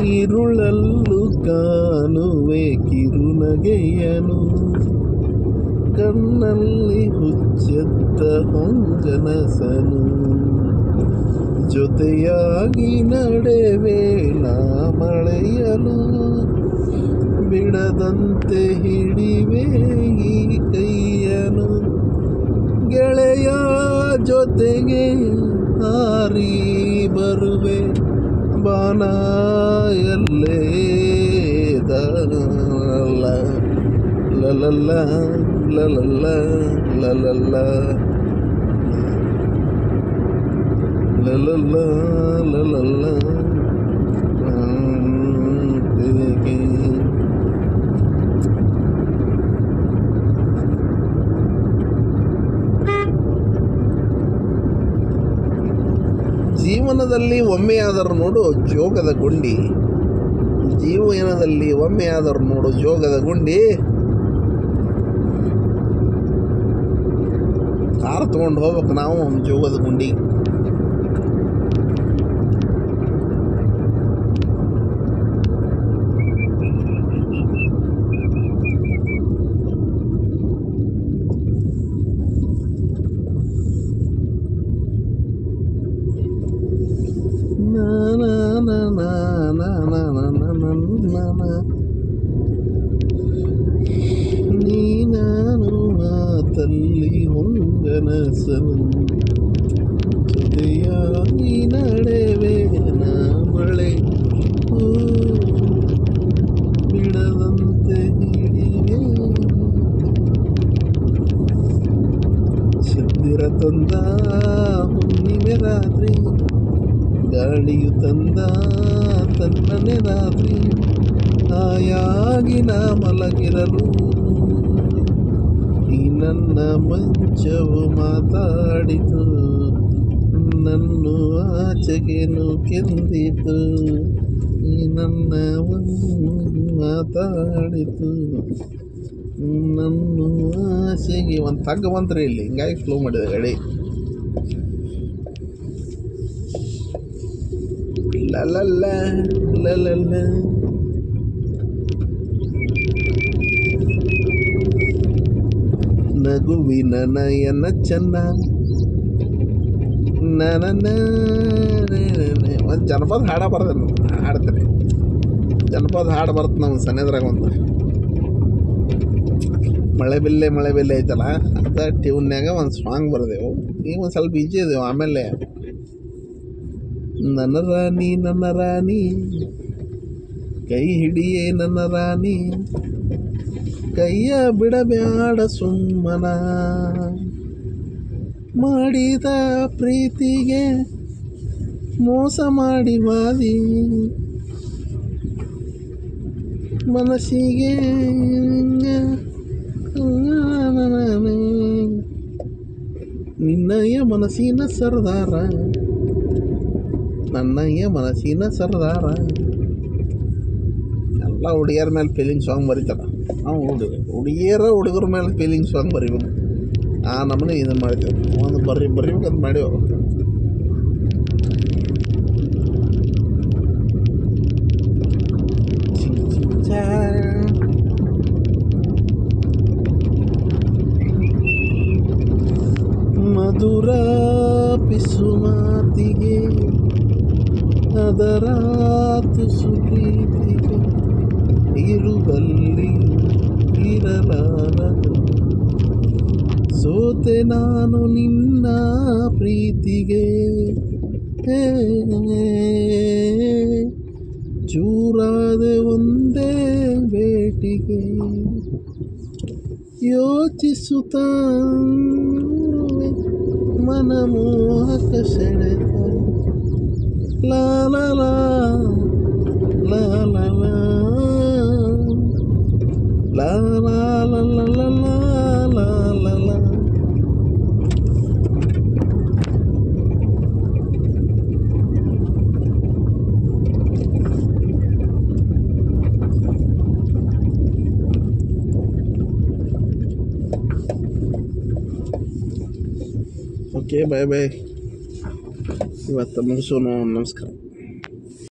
ഇരുളಲ್ಲೂ ಕಾಣುವೆ ಕಿರುನಗೆಯನು ಕಣ್ಣಲ್ಲಿ ಹುಚ್ಚೆತ್ತ ಹೊಂಗನಸನು ಜೊತೆಯಾಗಿ ನಡೆವೆ ನಾ ಮಳೆಯಲು ಬಿಡದಂತೆ ಹಿಡಿವೆ ಈ ಕೈಯನು ಗೆಳೆಯ ಜೊತೆಗೆ ಹಾರಿ ಬರುವೆ ಬಾನ ಎಲ್ಲೇ ಲಲಲ್ಲ ಲಲಲ್ಲ ಲಲಲ್ಲ ಲಲಲ್ಲ ಲಲಲ್ಲ ಲಲಲ್ಲ ಜೀವನದಲ್ಲಿ ಒಮ್ಮೆಯಾದರೂ ನೋಡು ಜೋಗದ ಗುಂಡಿ ಜೀವನದಲ್ಲಿ ಒಮ್ಮೆಯಾದರೂ ನೋಡು ಜೋಗದ ಗುಂಡಿ ಕಾರ್ ತಗೊಂಡು ಹೋಗ್ಬೇಕು ನಾವು ಜೋಗದ ಗುಂಡಿ ನೀ ನಾನು ಮಾತಲ್ಲಿ ಹೊಂಗನಸನು ಜೊತೆಯಾಗಿ ನಡೆವೆ ನಾ ಮಳೆ ಬಿಡದಂತೆ ಹಿಡಿವೆ ಸಿದ್ದಿರ ತಂದ ಹುಣ್ಣಿಮೆ ರಾತ್ರಿ ಗಾಳಿಯು ತಂದ ತನ್ನನೆ ರಾತ್ರಿ ಹಾಯಾಗಿ ನಾ ಮಲಗಿರಲು ಈ ನನ್ನ ಮಂಚವು ಮಾತಾಡಿತು ನನ್ನು ಆಚೆಗೇನು ಕೆಂದಿತು ಈ ನನ್ನ ಮಾತಾಡಿತು ನನ್ನು ಆಸೆಗೆ ಒಂದು ತಗ್ಗ ಬಂತ್ರಿ ಇಲ್ಲಿ ಹಿಂಗಾಗಿ ಫ್ಲೋ ಮಾಡಿದೆ ಗಾಡಿ ಲಲಲ್ಲ ಲಲಲ್ಲ ನಗುವಿನ ನಯನ ಚೆನ್ನ ಒಂದು ಜನಪದ ಹಾಡ ಬರ್ದೇನು ಹಾಡ್ತೇನೆ ಜನಪದ ಹಾಡು ಬರುತ್ತೆ ನಮ್ಮ ಸನೇದ್ರಾಗ ಒಂದು ಮಳೆ ಬಿಲ್ಲೆ ಐತಲ್ಲ ಅದ ಟ್ಯೂನ್ಯಾಗ ಒಂದು ಸಾಂಗ್ ಬರ್ದೇವು ಈಗ ಒಂದು ಸ್ವಲ್ಪ ಈಜಿ ಇದೇವು ಆಮೇಲೆ ನನ್ನ ರಾಣಿ ಕೈ ಹಿಡಿಯೇ ನನ್ನ ರಾಣಿ ಕೈಯ ಬಿಡಬ್ಯಾಡ ಸುಮ್ಮನ ಮಾಡಿದ ಪ್ರೀತಿಗೆ ಮೋಸ ಮಾಡಿ ವಾದಿ ಮನಸ್ಸಿಗೆ ನಿನ್ನಯ್ಯ ಮನಸ್ಸಿನ ಸರ್ದಾರ ನನ್ನಯ್ಯ ಮನಸ್ಸಿನ ಸರ್ದಾರ ಎಲ್ಲ ಹುಡುಗಿಯರ ಮೇಲೆ ಫೀಲಿಂಗ್ ಸಾಂಗ್ ಬರೀತಾರ ನಾವು ಹುಡುಗರ ಮೇಲೆ ಫೀಲಿಂಗ್ ಸಾಂಗ್ ಬರೀಬೇಕು ಆ ನಮ್ಮನೆ ಇದನ್ನು ಮಾಡ್ತೇವೆ ಒಂದು ಬರೀಬೇಕಂತ ಮಾಡೇವು ಮಧುರ ಪಿಸು ಮಾತಿಗೆ ಅದರ ತುಸು ಪ್ರೀತಿಗೆ ಇರುವಲ್ಲಿ ಇರಲಾರದು ಸೋತೆ ನಾನು ನಿನ್ನ ಪ್ರೀತಿಗೆ ಚೂರಾದೆ ಒಂದೇ ಭೇಟಿಗೆ ಯೋಚಿಸುತ್ತ ಮನಮೋಹಕ ಸೆಳೆತ ಲಾ ಲಾ ಲಾ ಲಾ ಲಾ ಲಾ ಲಾ ಲಾ ಲಾ ಲಾ ಲಾ ಲಾ ಲಾ. ಓಕೆ ಬಾಯ್ ಬಾಯ್ ಇವತ್ತು ಮುಗಿಸೋಣ ನಮಸ್ಕಾರ.